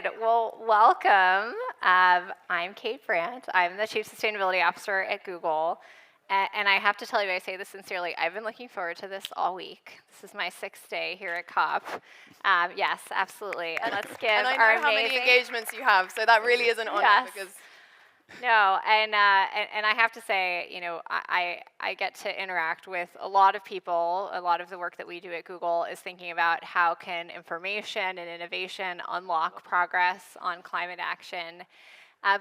Good. Well, welcome. I'm Kate Brandt. I'm the Chief Sustainability Officer at Google. And I have to tell you, I say this sincerely, I've been looking forward to this all week. This is my 6th day here at COP. Yes, absolutely. And let's give and I know our how many engagements you have, so that really is an honor. Yes. Because No, and I have to say, you know, I get to interact with a lot of people. A lot of the work that we do at Google is thinking about how can information and innovation unlock progress on climate action.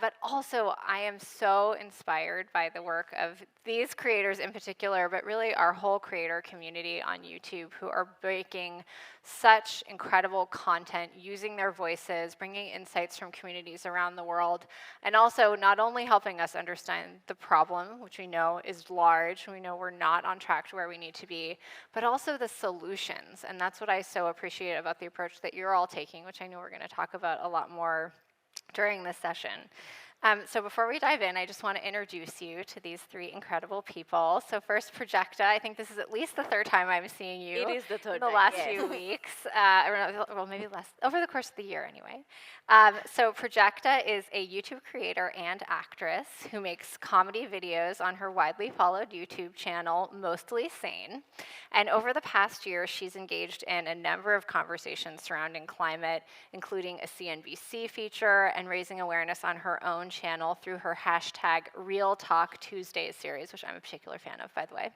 But also, I am so inspired by the work of these creators in particular, but really our whole creator community on YouTube, who are making such incredible content, using their voices, bringing insights from communities around the world, and also not only helping us understand the problem, which we know is large, we know we're not on track to where we need to be, but also the solutions. And that's what I so appreciate about the approach that you're all taking, which I know we're going to talk about a lot more during this session. So before we dive in, I just want to introduce you to these 3 incredible people. So first, Prajakta. I think this is at least the 3rd time I'm seeing you. It is the 3rd in the time, last yes. few weeks. Well, maybe less, over the course of the year anyway. So Prajakta is a YouTube creator and actress who makes comedy videos on her widely followed YouTube channel, Mostly Sane. And over the past year, she's engaged in a number of conversations surrounding climate, including a CNBC feature and raising awareness on her own channel through her hashtag Real Talk Tuesdays series, which I'm a particular fan of, by the way.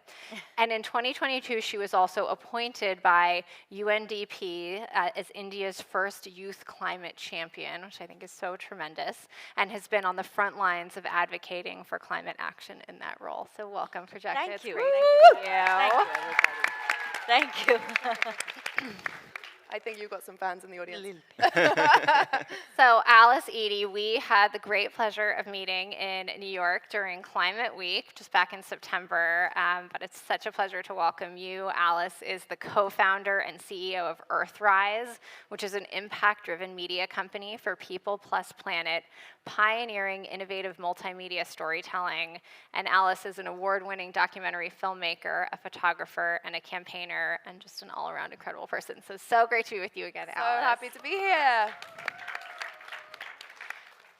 And in 2022, she was also appointed by UNDP as India's first youth climate champion, which I think is so tremendous, and has been on the front lines of advocating for climate action in that role. So welcome, Prajakta. Thank it's you. Great to see you. Thank you, everybody. Thank you. I think you've got some fans in the audience. So Alice, Eady, we had the great pleasure of meeting in New York during Climate Week, just back in September, but it's such a pleasure to welcome you. Alice is the co-founder and CEO of Earthrise, which is an impact-driven media company for people plus planet, pioneering innovative multimedia storytelling. And Alice is an award-winning documentary filmmaker, a photographer, and a campaigner, and just an all-around incredible person. So great to be with you again, Alice. So happy to be here.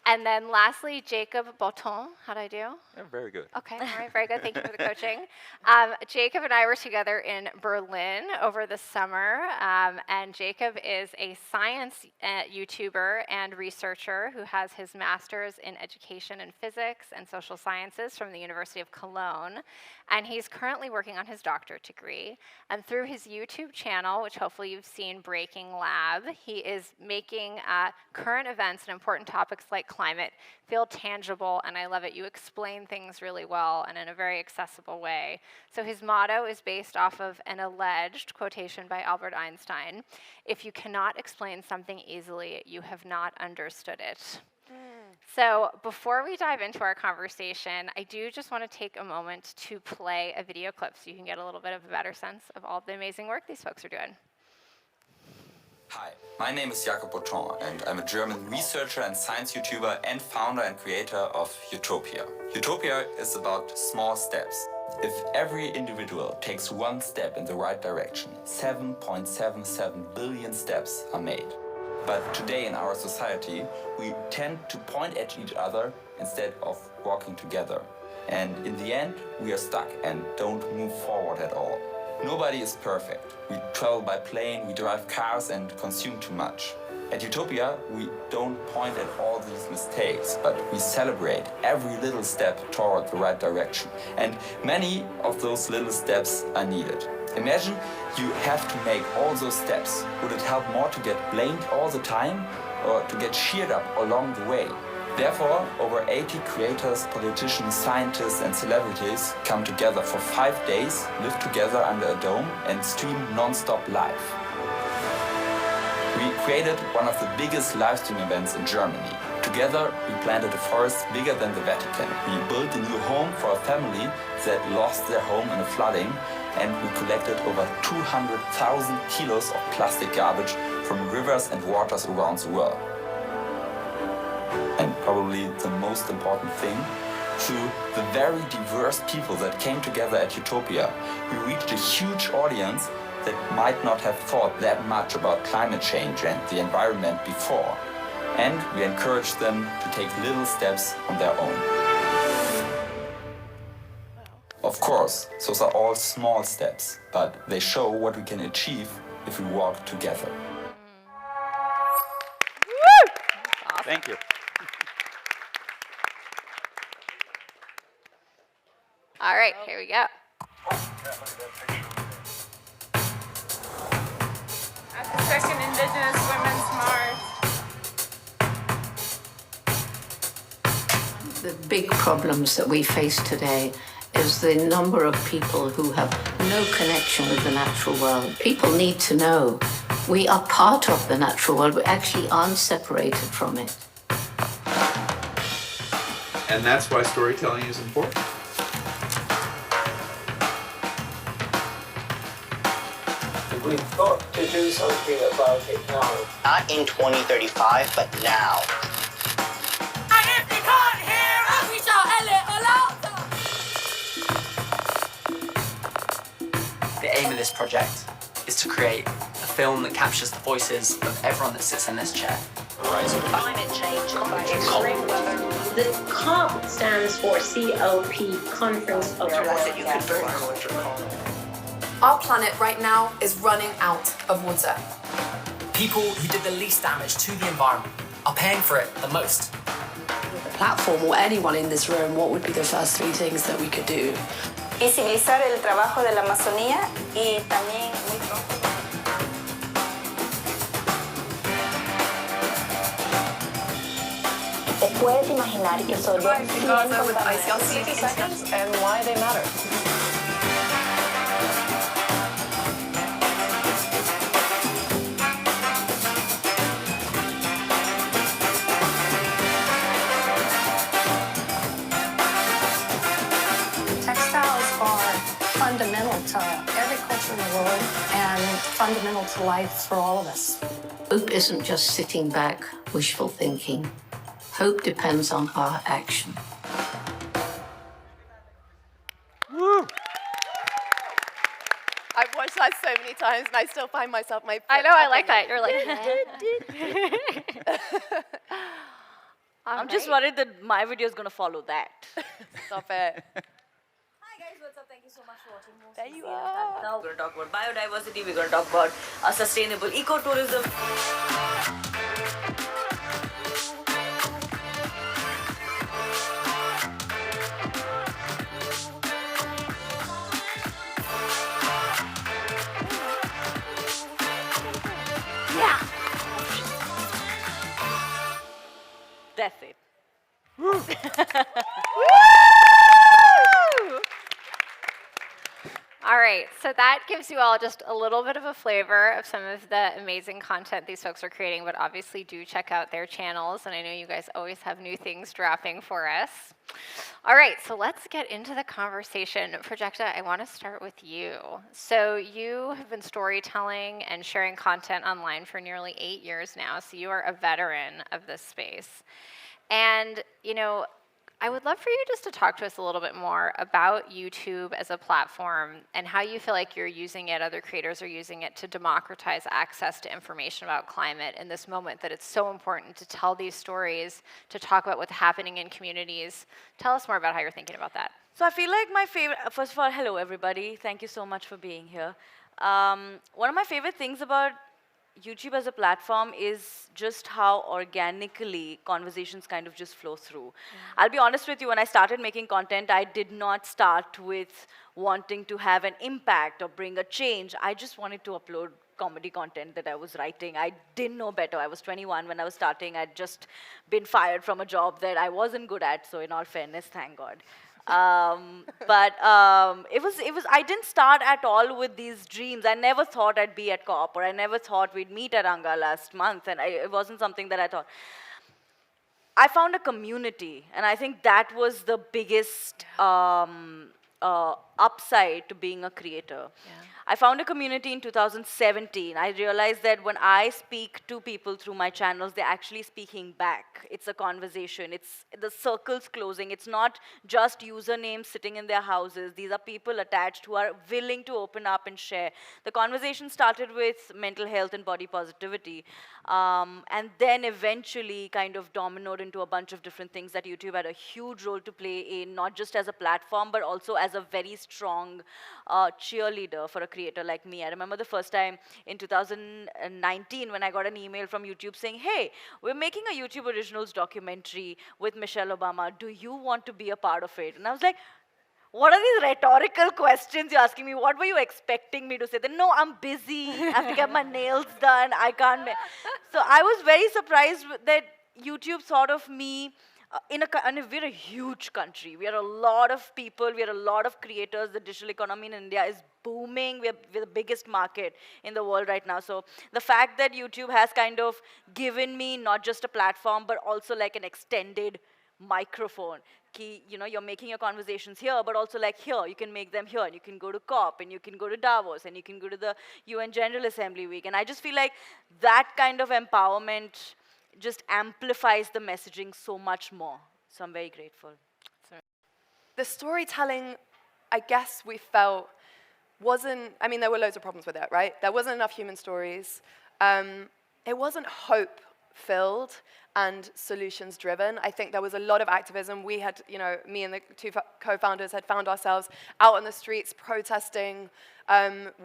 And then lastly, Jacob Beautemps. How'd I do? Yeah, very good. Okay, all right, very good. Thank you for the coaching. Jacob and I were together in Berlin over the summer, and Jacob is a science YouTuber and researcher who has his master's in education and physics and social sciences from the University of Cologne, and he's currently working on his doctorate degree. And through his YouTube channel, which hopefully you've seen, Breaking Lab, he is making current events and important topics like climate feel tangible, and I love it. You explain things really well and in a very accessible way. So his motto is based off of an alleged quotation by Albert Einstein: "If you cannot explain something easily, you have not understood it." So before we dive into our conversation, I do just want to take a moment to play a video clip so you can get a little bit of a better sense of all the amazing work these folks are doing. Hi, my name is Jakob Beautemps, and I'm a German researcher and science YouTuber and founder and creator of Utopia. Utopia is about small steps. If every individual takes one step in the right direction, 7.77 billion steps are made. But today in our society, we tend to point at each other instead of walking together. And in the end, we are stuck and don't move forward at all. Nobody is perfect. We travel by plane, we drive cars and consume too much. At Utopia, we don't point at all these mistakes, but we celebrate every little step toward the right direction. And many of those little steps are needed. Imagine you have to make all those steps. Would it help more to get blamed all the time or to get cheered up along the way? Therefore, over 80 creators, politicians, scientists and celebrities come together for 5 days, live together under a dome and stream non-stop live. We created one of the biggest live stream events in Germany. Together, we planted a forest bigger than the Vatican. We built a new home for a family that lost their home in a flooding, and we collected over 200,000 kilos of plastic garbage from rivers and waters around the world. And probably the most important thing, through the very diverse people that came together at Utopia, we reached a huge audience that might not have thought that much about climate change and the environment before. And we encourage them to take little steps on their own. Of course, those are all small steps, but they show what we can achieve if we walk together. Thank you. All right, here we go. At the second Indigenous Women's March. The big problems that we face today is the number of people who have no connection with the natural world. People need to know we are part of the natural world. We actually aren't separated from it. And that's why storytelling is important. We've got to do something about it now. Not in 2035, but now. And if you can't hear us, we shall a little louder. The aim of this project is to create a film that captures the voices of everyone that sits in this chair. Climate change, extreme weather. The COP stands for COP, Conference of That you could burn electric car. Our planet right now is running out of water. People who did the least damage to the environment are paying for it the most. The platform or anyone in this room, what would be the first 3 things that we could do? Visibilizar el trabajo de la Amazonía y también muy pronto. ¿Te puedes imaginar que solo 100 seconds and why they matter. Textiles are fundamental to every culture in the world and fundamental to life for all of us. Hope isn't just sitting back, wishful thinking. Hope depends on our action. I've watched that so many times, and I still find myself my. I know, I like that. You're like, I'm just worried that my video is going to follow that. Stop it. Hi guys, what's up? Thank you so much for watching. There you are. Now we're going to talk about biodiversity. We're going to talk about sustainable ecotourism. Yeah. That's it. all right, so that gives you all just a little bit of a flavor of some of the amazing content these folks are creating, but obviously do check out their channels, and I know you guys always have new things dropping for us. All right, so let's get into the conversation. Prajakta, I want to start with you. So you have been storytelling and sharing content online for nearly 8 years now, so you are a veteran of this space. And, you know, I would love for you just to talk to us a little bit more about YouTube as a platform and how you feel like you're using it, other creators are using it to democratize access to information about climate in this moment that it's so important to tell these stories, to talk about what's happening in communities. Tell us more about how you're thinking about that. So I feel like my favorite, first of all, hello everybody. Thank you so much for being here. One of my favorite things about YouTube as a platform is just how organically conversations kind of just flow through. I'll be honest with you, when I started making content, I did not start with wanting to have an impact or bring a change. I just wanted to upload comedy content that I was writing. I didn't know better. I was 21 when I was starting. I'd just been fired from a job that I wasn't good at, so in all fairness, thank God. I didn't start at all with these dreams. I never thought I'd be at COP, or I never thought we'd meet at Anga last month, and it wasn't something that I thought. I found a community, and I think that was the biggest upside to being a creator. I found a community in 2017. I realized that when I speak to people through my channels, they're actually speaking back. It's a conversation. It's the circles closing. It's not just usernames sitting in their houses. These are people attached who are willing to open up and share. The conversation started with mental health and body positivity, and then eventually kind of dominoed into a bunch of different things that YouTube had a huge role to play in, not just as a platform, but also as a very strong cheerleader for a creator like me. I remember the first time in 2019 when I got an email from YouTube saying, hey, we're making a YouTube Originals documentary with Michelle Obama. Do you want to be a part of it? And I was like, what are these rhetorical questions you're asking me? What were you expecting me to say? Then, no, I'm busy. I have to get my nails done. I can't. So I was very surprised that YouTube thought of me. We're a huge country. We are a lot of people. We are a lot of creators. The digital economy in India is booming. We're the biggest market in the world right now. So the fact that YouTube has kind of given me not just a platform, but also like an extended microphone. You know, you're making your conversations here, but also like here, you can make them here, and you can go to COP, and you can go to Davos, and you can go to the UN General Assembly Week. And I just feel like that kind of empowerment just amplifies the messaging so much more. So I'm very grateful. The storytelling, I guess we felt wasn't, I mean, there were loads of problems with it, right? There wasn't enough human stories. It wasn't hope-filled and solutions-driven. I think there was a lot of activism. We had, you know, me and the two co-founders had found ourselves out on the streets protesting.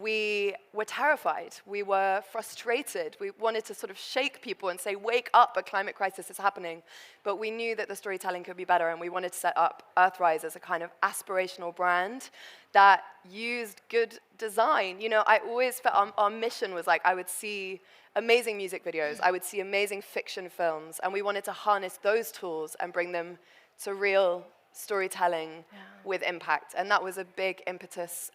We were terrified. We were frustrated. We wanted to sort of shake people and say, wake up, a climate crisis is happening. But we knew that the storytelling could be better, and we wanted to set up Earthrise as a kind of aspirational brand that used good design. You know, I always felt our mission was like, I would see amazing music videos, I would see amazing fiction films, and we wanted to harness those tools and bring them to real storytelling with impact. And that was a big impetus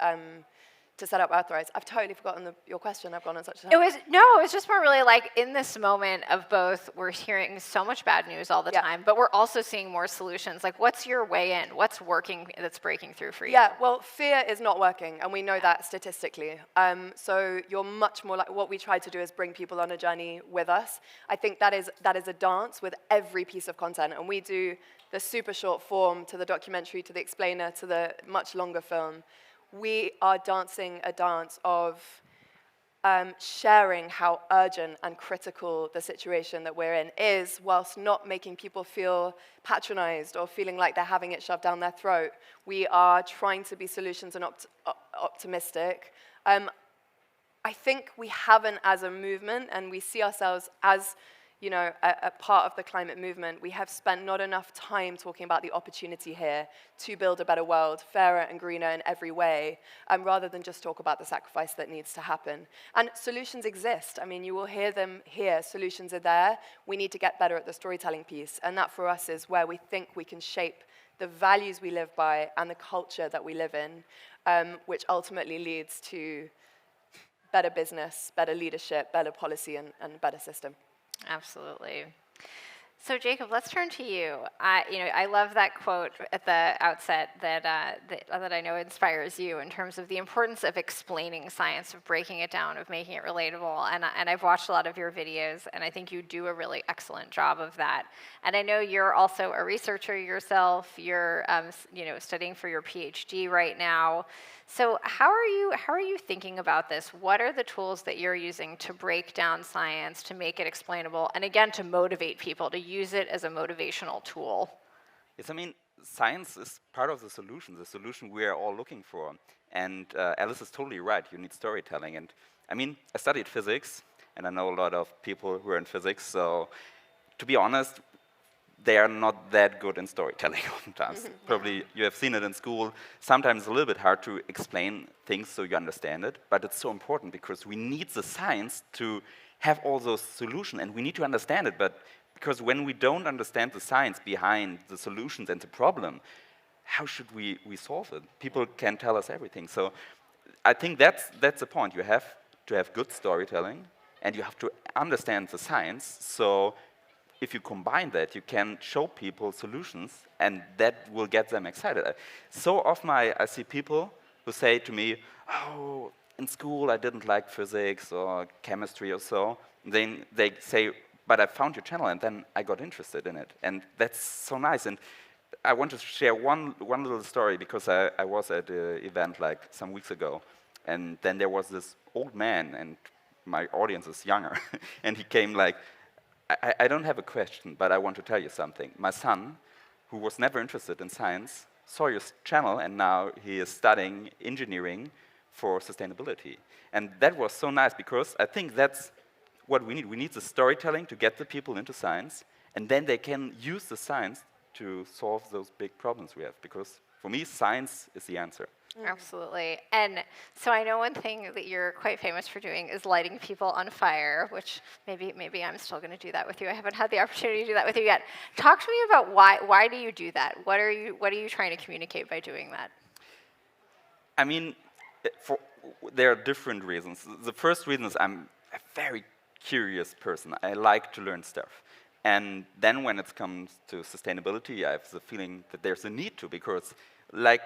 to set up Earthrise. I've totally forgotten your question. I've gone on such a... It was just more really like in this moment of both, we're hearing so much bad news all the time, but we're also seeing more solutions. Like, what's your way in? What's working that's breaking through for you? Yeah, well, fear is not working, and we know that statistically. So you're much more like, what we try to do is bring people on a journey with us. I think that is a dance with every piece of content, and we do the super short form to the documentary, to the explainer, to the much longer film. We are dancing a dance of sharing how urgent and critical the situation that we're in is, whilst not making people feel patronized or feeling like they're having it shoved down their throat. We are trying to be solutions and optimistic. I think we haven't, as a movement, and we see ourselves as, you know, a part of the climate movement, we have spent not enough time talking about the opportunity here to build a better world, fairer and greener in every way, rather than just talk about the sacrifice that needs to happen. And solutions exist. I mean, you will hear them here. Solutions are there. We need to get better at the storytelling piece. And that, for us, is where we think we can shape the values we live by and the culture that we live in, which ultimately leads to better business, better leadership, better policy, and better system. Absolutely. So Jacob, let's turn to you. I love that quote at the outset that I know inspires you in terms of the importance of explaining science, of breaking it down, of making it relatable. And I've watched a lot of your videos, and I think you do a really excellent job of that. And I know you're also a researcher yourself. You're studying for your PhD right now. So how are you thinking about this? What are the tools that you're using to break down science, to make it explainable, and again, to motivate people, to use it as a motivational tool? Yes, I mean, science is part of the solution we are all looking for. And Alice is totally right, you need storytelling. And I mean, I studied physics, and I know a lot of people who are in physics, so to be honest, they are not that good in storytelling oftentimes. Probably you have seen it in school. Sometimes it's a little bit hard to explain things so you understand it, but it's so important because we need the science to have all those solutions, and we need to understand it, but because when we don't understand the science behind the solutions and the problem, how should we solve it? People can tell us everything. So I think that's the point. You have to have good storytelling, and you have to understand the science, so if you combine that, you can show people solutions, and that will get them excited. So often I see people who say to me, oh, in school I didn't like physics or chemistry or so. Then they say, but I found your channel and then I got interested in it. And that's so nice. And I want to share one little story because I was at an event like some weeks ago. And then there was this old man, and my audience is younger. And he came like, I don't have a question, but I want to tell you something. My son, who was never interested in science, saw your channel, and now he is studying engineering for sustainability. And that was so nice, because I think that's what we need. We need the storytelling to get the people into science, and then they can use the science to solve those big problems we have, because for me, science is the answer. Absolutely. And so I know one thing that you're quite famous for doing is lighting people on fire, which maybe I'm still going to do that with you. I haven't had the opportunity to do that with you yet. Talk to me about why do you do that? What are you trying to communicate by doing that? I mean, there are different reasons. The first reason is I'm a very curious person. I like to learn stuff. And then when it comes to sustainability, I have the feeling that there's a need to, because like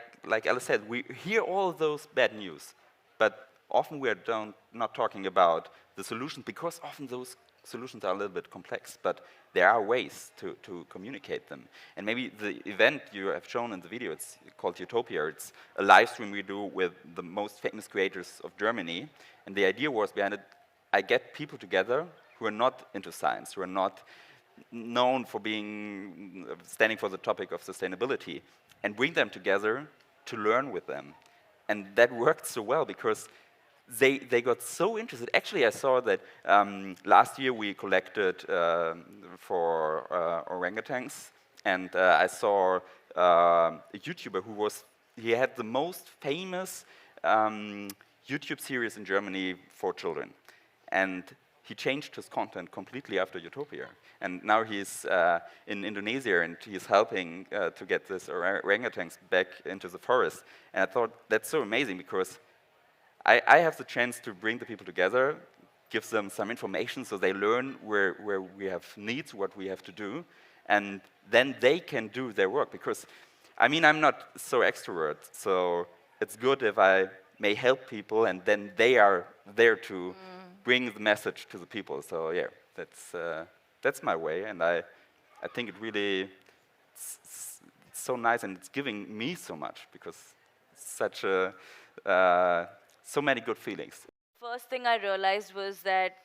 Alice said, we hear all those bad news, but often we are not talking about the solutions, because often those solutions are a little bit complex, but there are ways to communicate them. And maybe the event you have shown in the video, it's called Utopia. It's a live stream we do with the most famous creators of Germany. And the idea was behind it, I get people together who are not into science, who are not known for standing for the topic of sustainability, and bring them together to learn with them. And that worked so well, because they got so interested. Actually, I saw that last year we collected for orangutans, and I saw a YouTuber he had the most famous YouTube series in Germany for children. And he changed his content completely after Utopia. And now he's in Indonesia, and he's helping to get this orangutans back into the forest. And I thought, that's so amazing, because I have the chance to bring the people together, give them some information so they learn where we have needs, what we have to do, and then they can do their work. Because, I mean, I'm not so extrovert, so it's good if I may help people, and then they are there to bring the message to the people. So yeah, that's my way, and I think it really it's so nice, and it's giving me so much, because it's such so many good feelings. First thing I realized was that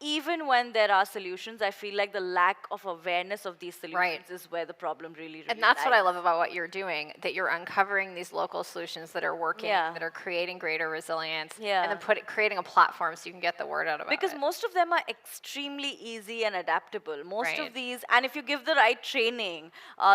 even when there are solutions, I feel like the lack of awareness of these solutions is where the problem really And that's lies. what I love about what you're doing, that you're uncovering these local solutions that are working, that are creating greater resilience, and then creating a platform so you can get the word out about it. Because most of them are extremely easy and adaptable. Most of these, and if you give the right training,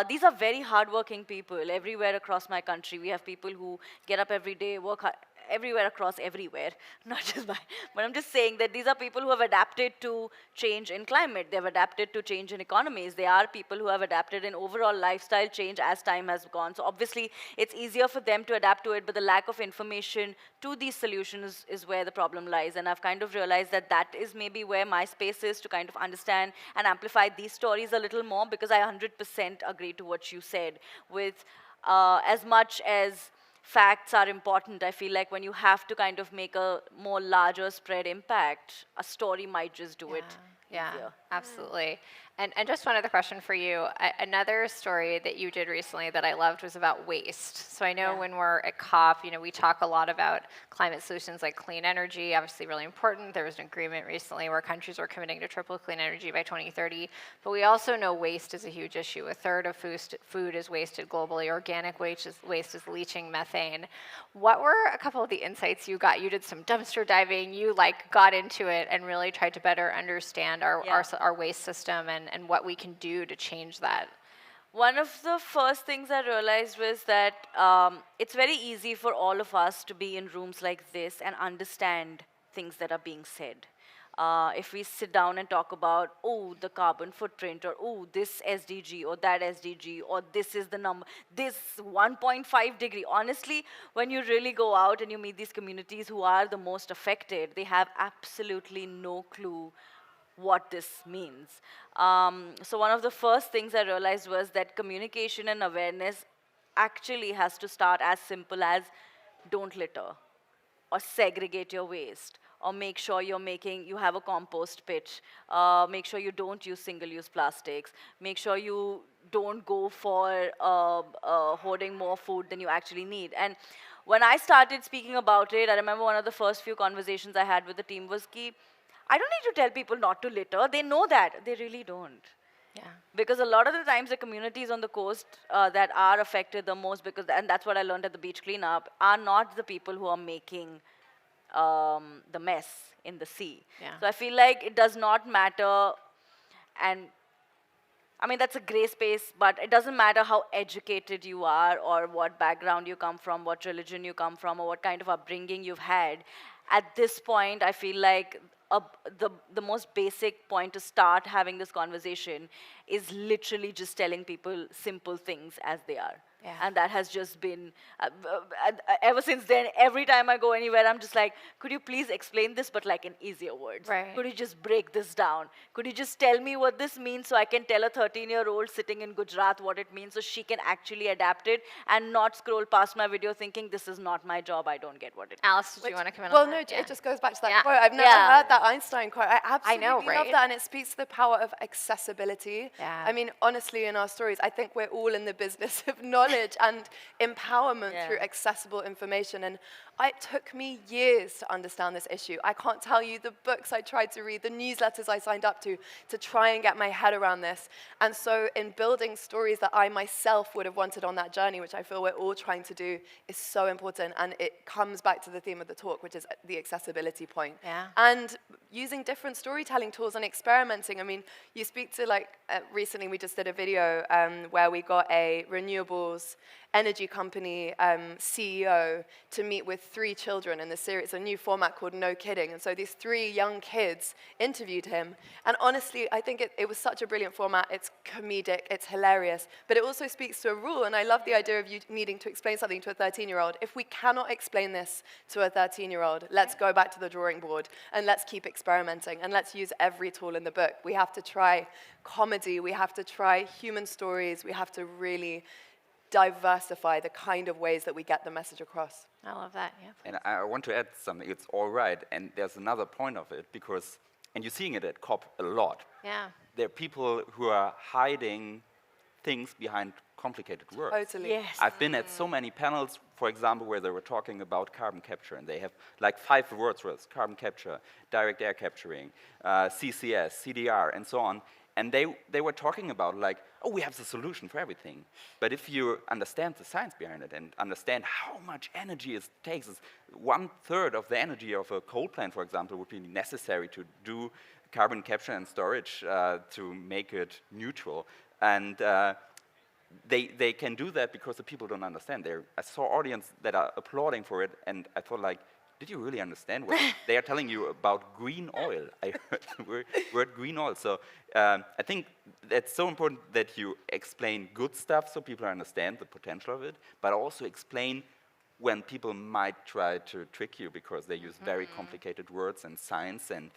these are very hardworking people everywhere across my country. We have people who get up every day, work hard, everywhere, not just mine. But I'm just saying that these are people who have adapted to change in climate. They've adapted to change in economies. They are people who have adapted in overall lifestyle change as time has gone. So obviously, it's easier for them to adapt to it, but the lack of information to these solutions is where the problem lies. And I've kind of realized that that is maybe where my space is, to kind of understand and amplify these stories a little more, because I 100% agree to what you said. With as much as facts are important, I feel like when you have to kind of make a more larger spread impact, a story might just do it easier. Absolutely. And just one other question for you. Another story that you did recently that I loved was about waste. So I know when we're at COP, we talk a lot about climate solutions like clean energy, obviously really important. There was an agreement recently where countries were committing to triple clean energy by 2030. But we also know waste is a huge issue. A third of food is wasted globally. Organic waste is leaching methane. What were a couple of the insights you got? You did some dumpster diving. You got into it and really tried to better understand our waste system and what we can do to change that. One of the first things I realized was that it's very easy for all of us to be in rooms like this and understand things that are being said. If we sit down and talk about, oh, the carbon footprint, or oh, this SDG, or that SDG, or this is the number, this 1.5 degree. Honestly, when you really go out and you meet these communities who are the most affected, they have absolutely no clue what this means. So one of the first things I realized was that communication and awareness actually has to start as simple as don't litter, or segregate your waste, or make sure you have a compost pit, make sure you don't use single-use plastics, make sure you don't go for hoarding more food than you actually need. And when I started speaking about it, I remember one of the first few conversations I had with the team was, I don't need to tell people not to litter. They know that. They really don't. Yeah. Because a lot of the times the communities on the coast that are affected the most, and that's what I learned at the beach cleanup, are not the people who are making the mess in the sea. Yeah. So I feel like it does not matter, and I mean, that's a gray space, but it doesn't matter how educated you are or what background you come from, what religion you come from, or what kind of upbringing you've had. At this point, I feel like the most basic point to start having this conversation is literally just telling people simple things as they are. Yeah. And that has just been, ever since then, every time I go anywhere, I'm just like, could you please explain this, but like in easier words? Right. Could you just break this down? Could you just tell me what this means so I can tell a 13-year-old sitting in Gujarat what it means so she can actually adapt it and not scroll past my video thinking, this is not my job, I don't get what it means. Alice, did you want to come in Well, on no, that? it just goes back to that Yeah. quote. I've never Yeah. heard that Einstein quote. I absolutely know, love right? that, and it speaks to the power of accessibility. Yeah. I mean, honestly, in our stories, I think we're all in the business of knowledge and empowerment Yeah. through accessible information. And it took me years to understand this issue. I can't tell you the books I tried to read, the newsletters I signed up to try and get my head around this. And so in building stories that I myself would have wanted on that journey, which I feel we're all trying to do, is so important. And it comes back to the theme of the talk, which is the accessibility point. Yeah. And using different storytelling tools and experimenting. I mean, you speak to recently we just did a video where we got a renewables energy company CEO to meet with 3 children in the series. It's a new format called No Kidding. And so these 3 young kids interviewed him. And honestly, I think it was such a brilliant format. It's comedic, it's hilarious, but it also speaks to a rule. And I love the idea of you needing to explain something to a 13-year-old. If we cannot explain this to a 13-year-old, let's go back to the drawing board and let's keep experimenting and let's use every tool in the book. We have to try comedy, we have to try human stories, we have to really diversify the kind of ways that we get the message across. I love that, yeah. And I want to add something. It's all right, and there's another point of it, because, and you're seeing it at COP a lot. Yeah. There are people who are hiding things behind complicated words. Totally. Yes. I've been at so many panels, for example, where they were talking about carbon capture, and they have like 5 words worth: carbon capture, direct air capturing, CCS, CDR, and so on. And they were talking about like, oh, we have the solution for everything. But if you understand the science behind it and understand how much energy it takes, 1/3 of the energy of a coal plant, for example, would be necessary to do carbon capture and storage to make it neutral. And they can do that because the people don't understand. I saw audience that are applauding for it, and I thought like, did you really understand what they are telling you about green oil? I heard the word green oil. So I think it's so important that you explain good stuff so people understand the potential of it, but also explain when people might try to trick you because they use very complicated words and science. And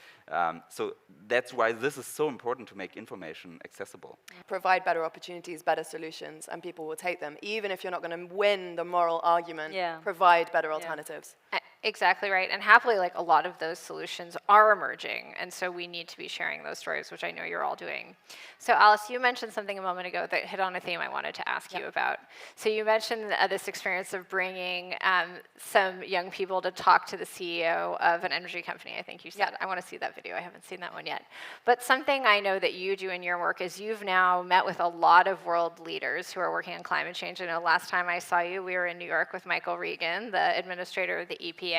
so that's why this is so important to make information accessible. Provide better opportunities, better solutions, and people will take them. Even if you're not going to win the moral argument, provide better alternatives. Exactly right. And happily, like a lot of those solutions are emerging. And so we need to be sharing those stories, which I know you're all doing. So Alice, you mentioned something a moment ago that hit on a theme I wanted to ask you about. So you mentioned this experience of bringing some young people to talk to the CEO of an energy company, I think you said. I want to see that video. I haven't seen that one yet. But something I know that you do in your work is you've now met with a lot of world leaders who are working on climate change. I know last time I saw you, we were in New York with Michael Regan, the administrator of the EPA.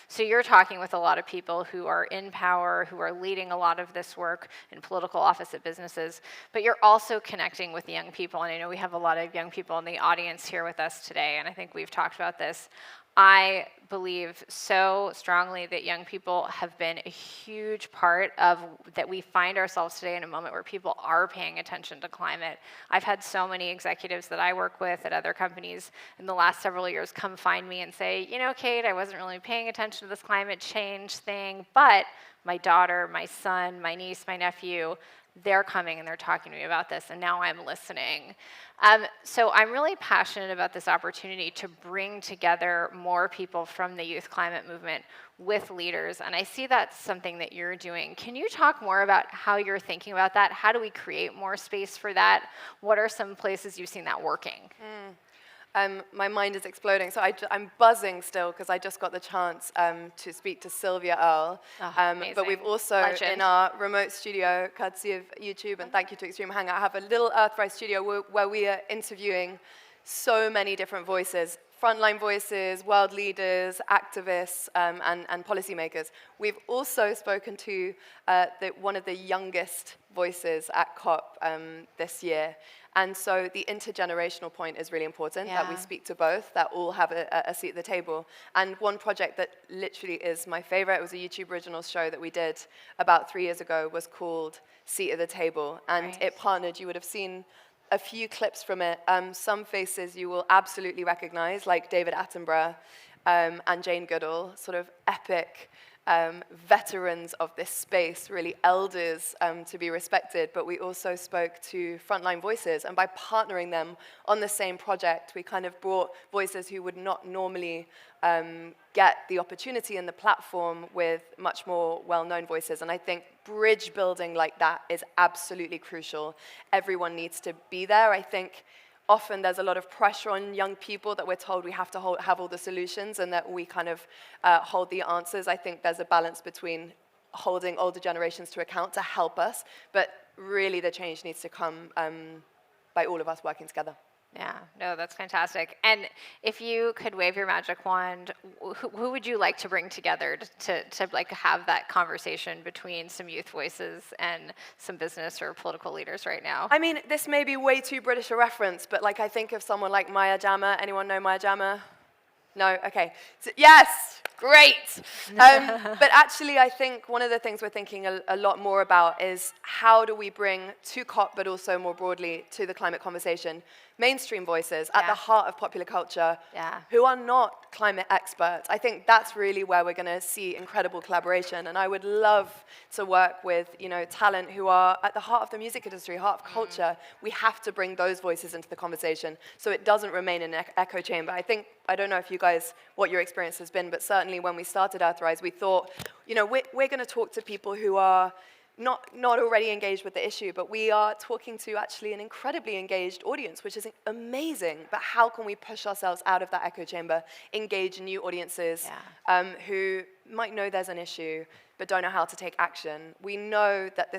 So you're talking with a lot of people who are in power, who are leading a lot of this work in political office at businesses, but you're also connecting with young people. And I know we have a lot of young people in the audience here with us today, and I think we've talked about this. I believe so strongly that young people have been a huge part of that we find ourselves today in a moment where people are paying attention to climate. I've had so many executives that I work with at other companies in the last several years come find me and say, you know, Kate, I wasn't really paying attention to this climate change thing, but my daughter, my son, my niece, my nephew, they're coming and they're talking to me about this, and now I'm listening. So I'm really passionate about this opportunity to bring together more people from the youth climate movement with leaders, and I see that's something that you're doing. Can you talk more about how you're thinking about that? How do we create more space for that? What are some places you've seen that working? My mind is exploding. So I'm buzzing still because I just got the chance to speak to Sylvia Earle. But we've also, in our remote studio, courtesy of YouTube, and thank you to Extreme Hangout, have a little Earthrise studio where we are interviewing so many different voices, frontline voices, world leaders, activists, and policymakers. We've also spoken to one of the youngest voices at COP this year. And so the intergenerational point is really important, that we speak to both, that all have a seat at the table. And one project that literally is my favorite, it was a YouTube original show that we did about 3 years ago, was called Seat at the Table. And it partnered, you would have seen a few clips from it. Some faces you will absolutely recognize, like David Attenborough and Jane Goodall, sort of epic veterans of this space, really elders to be respected, but we also spoke to frontline voices, and by partnering them on the same project, we kind of brought voices who would not normally get the opportunity and the platform with much more well-known voices. And I think bridge building like that is absolutely crucial. Everyone needs to be there. I think often there's a lot of pressure on young people that we're told we have to have all the solutions and that we kind of hold the answers. I think there's a balance between holding older generations to account to help us, but really the change needs to come by all of us working together. Yeah, no, that's fantastic. And if you could wave your magic wand, who would you like to bring together to like have that conversation between some youth voices and some business or political leaders right now? I mean, this may be way too British a reference, but like I think of someone like Maya Jama. Anyone know Maya Jama? No? Okay. So, yes! Great! But actually, I think one of the things we're thinking a lot more about is how do we bring to COP, but also more broadly to the climate conversation, mainstream voices at the heart of popular culture who are not climate experts. I think that's really where we're going to see incredible collaboration. And I would love to work with, talent who are at the heart of the music industry, heart of culture. We have to bring those voices into the conversation so it doesn't remain an echo chamber. I don't know if you guys, what your experience has been, but certainly when we started Earthrise, we thought, we're going to talk to people who are not already engaged with the issue, but we are talking to actually an incredibly engaged audience, which is amazing. But how can we push ourselves out of that echo chamber, engage new audiences who might know there's an issue, but don't know how to take action? We know that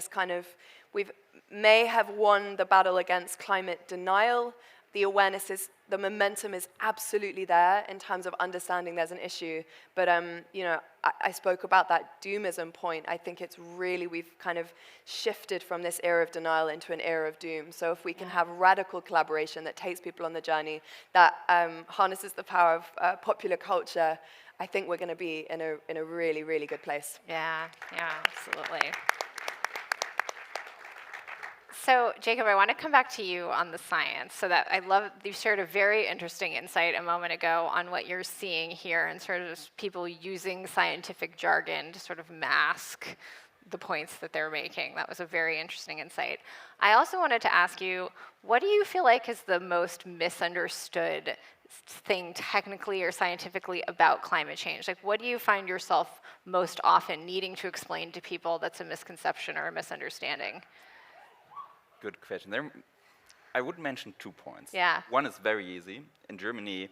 we may have won the battle against climate denial. The awareness the momentum is absolutely there in terms of understanding there's an issue. But, I spoke about that doomism point. I think it's really, we've kind of shifted from this era of denial into an era of doom. So if we can have radical collaboration that takes people on the journey, that harnesses the power of popular culture, I think we're going to be in a really, really good place. Yeah, absolutely. So, Jacob, I want to come back to you on the science. So that you shared a very interesting insight a moment ago on what you're seeing here and sort of people using scientific jargon to sort of mask the points that they're making. That was a very interesting insight. I also wanted to ask you, what do you feel like is the most misunderstood thing technically or scientifically about climate change? Like, what do you find yourself most often needing to explain to people that's a misconception or a misunderstanding? Good question. I would mention 2 points. Yeah. One is very easy. In Germany,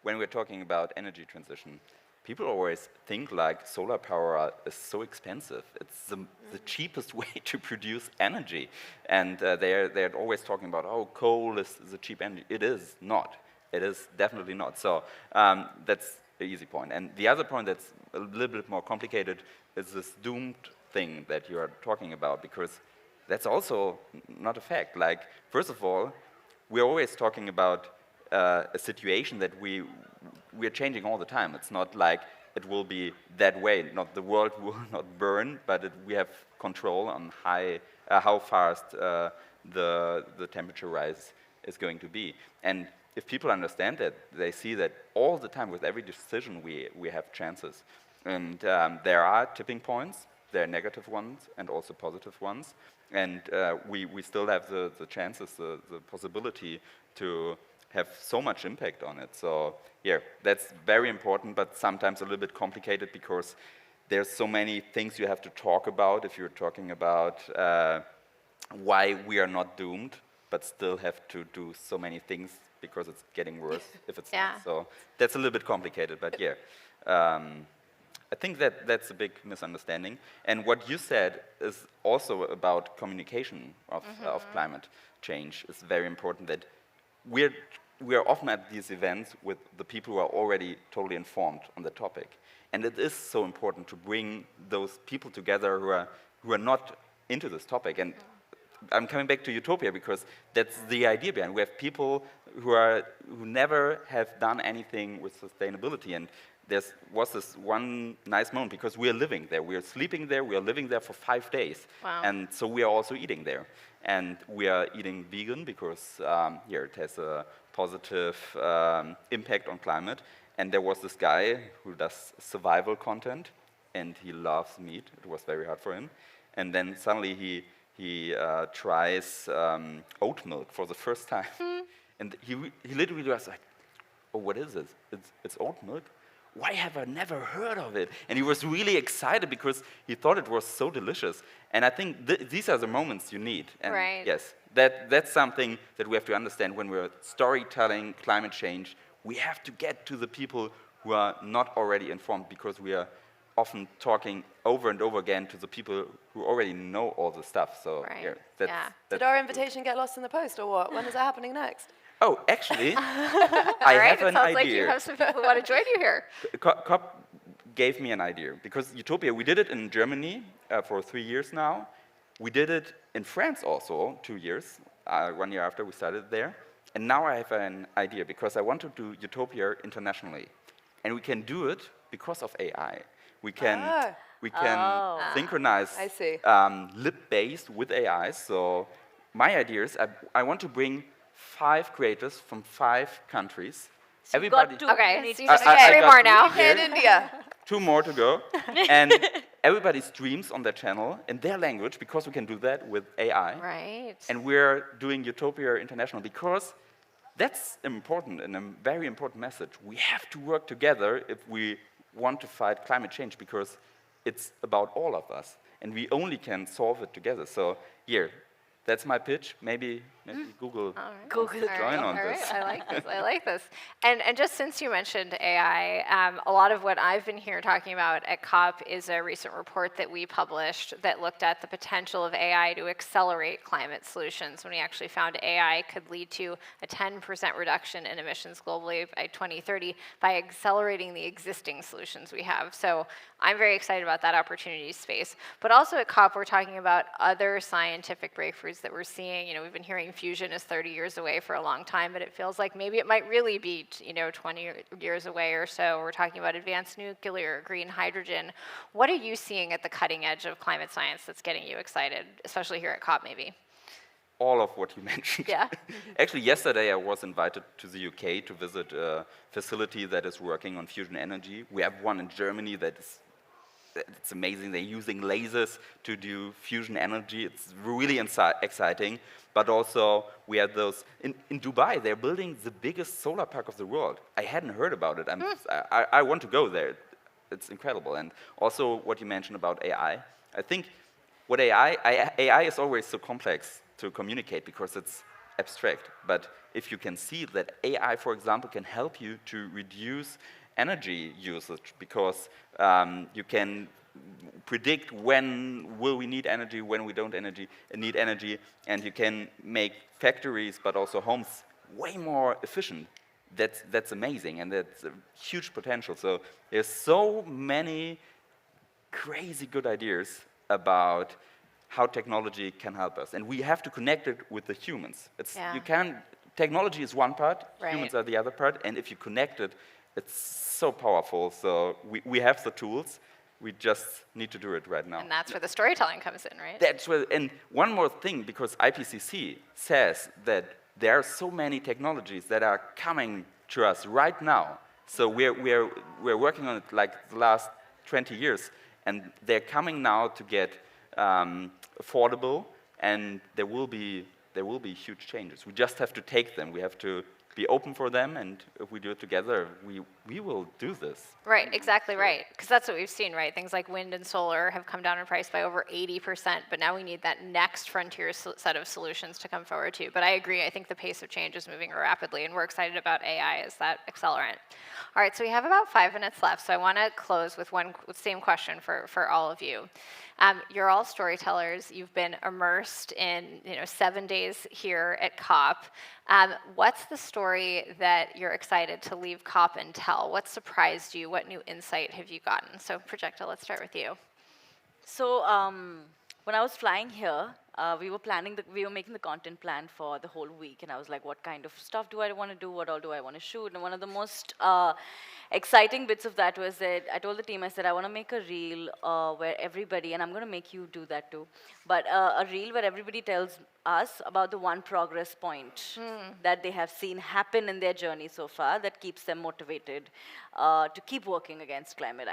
when we're talking about energy transition, people always think like solar power is so expensive. It's the cheapest way to produce energy. And they're always talking about, coal is a cheap energy. It is not. It is definitely not. So that's the easy point. And the other point that's a little bit more complicated is this doomed thing that you are talking about, because that's also not a fact. Like, first of all, we're always talking about a situation that we're changing all the time. It's not like it will be that way. Not the world will not burn, but we have control on how fast the temperature rise is going to be. And if people understand that, they see that all the time with every decision we have chances. And there are tipping points. there are negative ones and also positive ones. And we still have the chances, the possibility to have so much impact on it. So yeah, that's very important, but sometimes a little bit complicated because there's so many things you have to talk about if you're talking about why we are not doomed, but still have to do so many things because it's getting worse if it's not. So that's a little bit complicated, but yeah. I think that's a big misunderstanding. And what you said is also about communication of climate change. It's very important that we are often at these events with the people who are already totally informed on the topic. And it is so important to bring those people together who are not into this topic. And I'm coming back to Utopia because that's the idea behind. We have people who never have done anything with sustainability, and there was this one nice moment because we are living there, we are sleeping there, we are living there for 5 days, and so we are also eating there, and we are eating vegan because here it has a positive impact on climate. And there was this guy who does survival content, and he loves meat. It was very hard for him, and then suddenly he tries oat milk for the first time. And he literally was like, oh, what is this? It's oat milk? Why have I never heard of it? And he was really excited because he thought it was so delicious. And I think these are the moments you need. And yes, that's something that we have to understand when we're storytelling climate change. We have to get to the people who are not already informed because we are often talking over and over again to the people who already know all the stuff. So Did our invitation get lost in the post or what? When is that happening next? Oh, actually, I have an idea. It sounds like you have some people who want to join you here. COP gave me an idea because Utopia, we did it in Germany for 3 years now. We did it in France also 2 years. 1 year after we started there. And now I have an idea because I want to do Utopia internationally. And we can do it because of AI. We can synchronize lip-based with AI. So my idea is I want to bring 5 creators from 5 countries. So everybody. So you just got 3 more now. In India. 2 more to go. And everybody streams on their channel in their language because we can do that with AI. Right. And we're doing Utopia International because that's important and a very important message. We have to work together if we want to fight climate change because it's about all of us. And we only can solve it together. So here, that's my pitch. Maybe Google join on this. I like this. I like this. And just since you mentioned AI, a lot of what I've been here talking about at COP is a recent report that we published that looked at the potential of AI to accelerate climate solutions. When we actually found AI could lead to a 10% reduction in emissions globally by 2030 by accelerating the existing solutions we have. So I'm very excited about that opportunity space. But also at COP, we're talking about other scientific breakthroughs that we're seeing. You know, we've been hearing fusion is 30 years away for a long time, but it feels like maybe it might really be 20 years away or so. We're talking about advanced nuclear, green hydrogen. What are you seeing at the cutting edge of climate science that's getting you excited, especially here at COP maybe? All of what you mentioned. Yeah. Actually, yesterday I was invited to the UK to visit a facility that is working on fusion energy. We have one in Germany it's amazing. They're using lasers to do fusion energy. It's really exciting. But also, we have those in Dubai. They're building the biggest solar park of the world. I hadn't heard about it. I want to go there. It's incredible. And also, what you mentioned about AI. I think what AI is always so complex to communicate because it's abstract. But if you can see that AI, for example, can help you to reduce energy usage because you can predict when will we need energy, when we don't need energy, and you can make factories but also homes way more efficient. That's amazing, and that's a huge potential. So there's so many crazy good ideas about how technology can help us, and we have to connect it with the humans. Technology is one part, humans are the other part, and if you connect it, it's so powerful. So we have the tools. We just need to do it right now. And that's where the storytelling comes in, right? That's where. And one more thing, because IPCC says that there are so many technologies that are coming to us right now. So we're working on it like the last 20 years, And they're coming now to get affordable, and there will be huge changes. We just have to take them. We have to be open for them, and if we do it together, we will do this. Right, exactly right. Because that's what we've seen, right? Things like wind and solar have come down in price by over 80%, but now we need that next frontier set of solutions to come forward too. But I agree, I think the pace of change is moving rapidly, and we're excited about AI as that accelerant. All right, so we have about 5 minutes left, so I want to close with one same question for all of you. You're all storytellers. You've been immersed in 7 days here at COP. What's the story that you're excited to leave COP and tell? What surprised you? What new insight have you gotten? So Prajakta, let's start with you. So when I was flying here, we were making the content plan for the whole week, and I was like, what kind of stuff do I want to do? What all do I want to shoot? And one of the most exciting bits of that was that I told the team, I said, I want to make a reel where everybody, and I'm going to make you do that too, but a reel where everybody tells us about the one progress point that they have seen happen in their journey so far that keeps them motivated to keep working against climate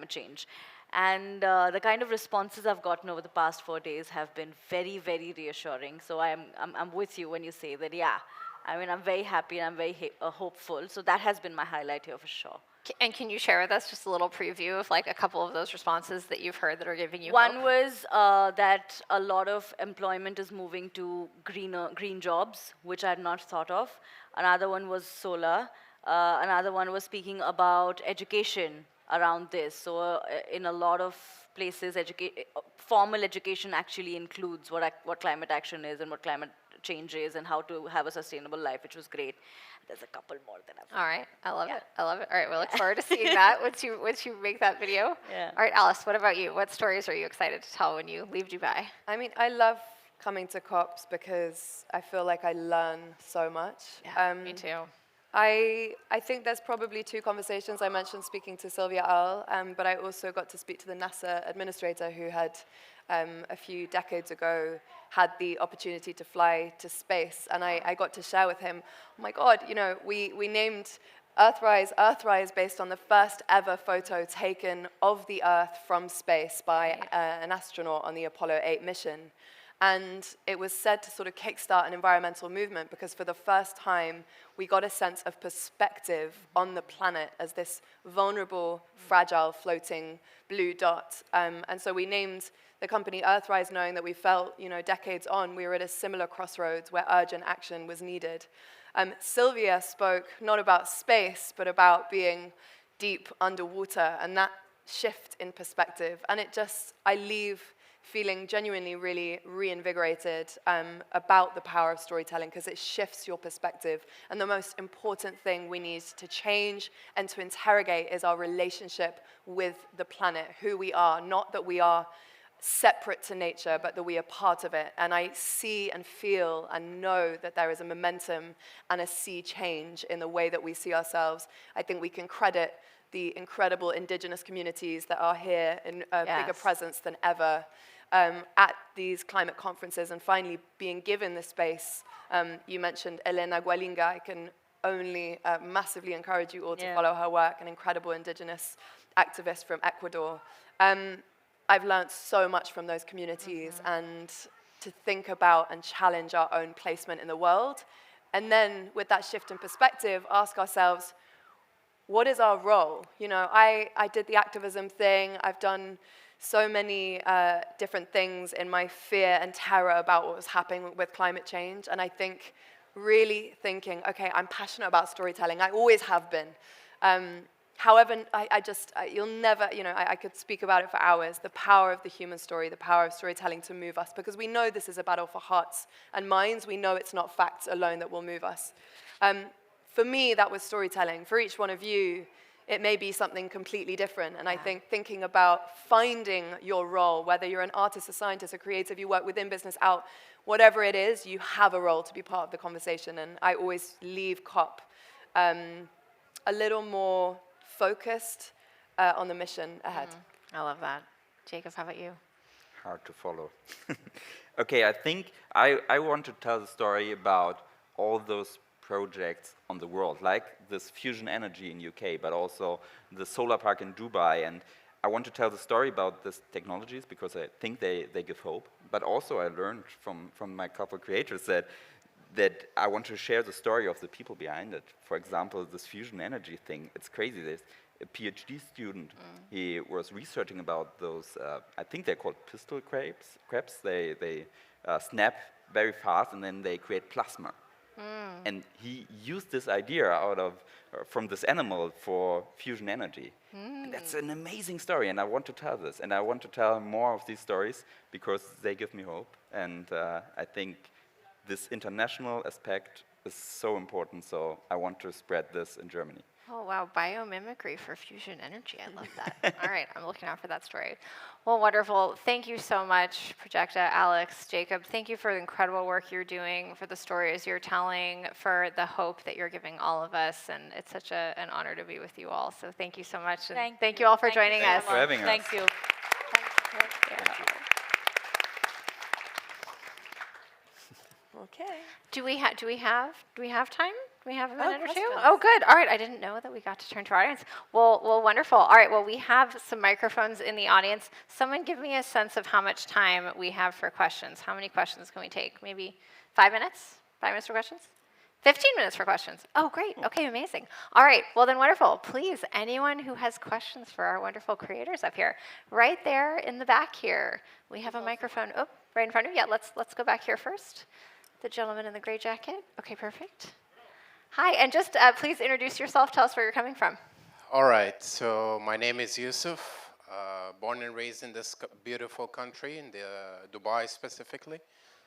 change. And the kind of responses I've gotten over the past 4 days have been very, very reassuring. So I'm with you when you say that, yeah. I mean, I'm very happy and I'm very hopeful. So that has been my highlight here for sure. And can you share with us just a little preview of like a couple of those responses that you've heard that are giving you One hope? was that a lot of employment is moving to green jobs, which I had not thought of. Another one was solar. Another one was speaking about education around this. So in a lot of places, formal education actually includes what climate action is and what climate change is and how to have a sustainable life, which was great. There's a couple more that I've... All right, I love it. I love it. All right, we'll look forward to seeing that once you make that video. Yeah. All right, Alice, what about you? What stories are you excited to tell when you leave Dubai? I mean, I love coming to COPs because I feel like I learn so much. Yeah, me too. I think there's probably 2 conversations. I mentioned speaking to Sylvia Earle, but I also got to speak to the NASA administrator who had, a few decades ago, had the opportunity to fly to space. And I got to share with him, oh my God, we named Earthrise based on the first ever photo taken of the Earth from space by an astronaut on the Apollo 8 mission. And it was said to sort of kickstart an environmental movement because for the first time, we got a sense of perspective on the planet as this vulnerable, fragile, floating blue dot. And so we named the company Earthrise, knowing that we felt, decades on, we were at a similar crossroads where urgent action was needed. Sylvia spoke not about space, but about being deep underwater and that shift in perspective. And I leave feeling genuinely really reinvigorated about the power of storytelling because it shifts your perspective. And the most important thing we need to change and to interrogate is our relationship with the planet, who we are, not that we are separate to nature, but that we are part of it. And I see and feel and know that there is a momentum and a sea change in the way that we see ourselves. I think we can credit the incredible indigenous communities that are here in a bigger presence than ever at these climate conferences and finally being given the space. You mentioned Elena Gualinga. I can only massively encourage you all to follow her work, an incredible indigenous activist from Ecuador. I've learned so much from those communities and to think about and challenge our own placement in the world. And then with that shift in perspective, ask ourselves, what is our role? I did the activism thing. I've done so many different things in my fear and terror about what was happening with climate change. And I think really thinking, okay, I'm passionate about storytelling. I always have been. However, you'll never, I could speak about it for hours, the power of the human story, the power of storytelling to move us, because we know this is a battle for hearts and minds. We know it's not facts alone that will move us. For me, that was storytelling. For each one of you, it may be something completely different. And I think thinking about finding your role, whether you're an artist, a scientist, a creative, you work within business, out, whatever it is, you have a role to be part of the conversation. And I always leave COP a little more focused on the mission ahead. I love that. Jacob, how about you? Hard to follow. Okay, I think I want to tell the story about all those projects on the world, like this fusion energy in UK, but also the solar park in Dubai. And I want to tell the story about these technologies because I think they give hope. But also I learned from my couple creators that I want to share the story of the people behind it. For example, this fusion energy thing, it's crazy. There's a PhD student, he was researching about those, I think they're called pistol crabs. They snap very fast and then they create plasma. And he used this idea from this animal for fusion energy. And that's an amazing story, and I want to tell this. And I want to tell more of these stories because they give me hope. And I think this international aspect is so important, so I want to spread this in Germany. Oh, wow, biomimicry for fusion energy. I love that. All right, I'm looking out for that story. Well, wonderful. Thank you so much, Prajakta, Alex, Jacob. Thank you for the incredible work you're doing, for the stories you're telling, for the hope that you're giving all of us. And it's such an honor to be with you all. So thank you so much. And thank you all for joining us. Thanks for having us. Thank you. Okay. Do we have time? Do we have a minute or two? questions. Oh, good. All right. I didn't know that we got to turn to our audience. Well, wonderful. All right. Well, we have some microphones in the audience. Someone give me a sense of how much time we have for questions. How many questions can we take? Maybe 5 minutes? 5 minutes for questions? 15 minutes for questions. Oh, great. Okay, amazing. All right. Well, then wonderful. Please, anyone who has questions for our wonderful creators up here, right there in the back here, we have a microphone. Oh, right in front of you. Yeah, let's go back here first. The gentleman in the gray jacket. Okay, perfect. Hi, and just please introduce yourself. Tell us where you're coming from. All right, so my name is Yusuf, born and raised in this beautiful country, in Dubai specifically.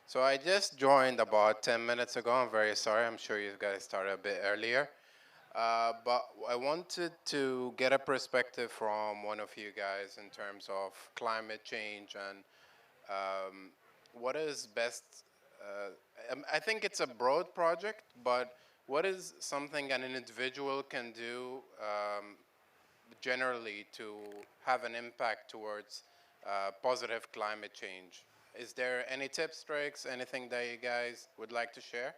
So I just joined about 10 minutes ago. I'm very sorry. I'm sure you guys started a bit earlier. But I wanted to get a perspective from one of you guys in terms of climate change and what is best. I think it's a broad project, but what is something an individual can do generally to have an impact towards positive climate change? Is there any tips, tricks, anything that you guys would like to share?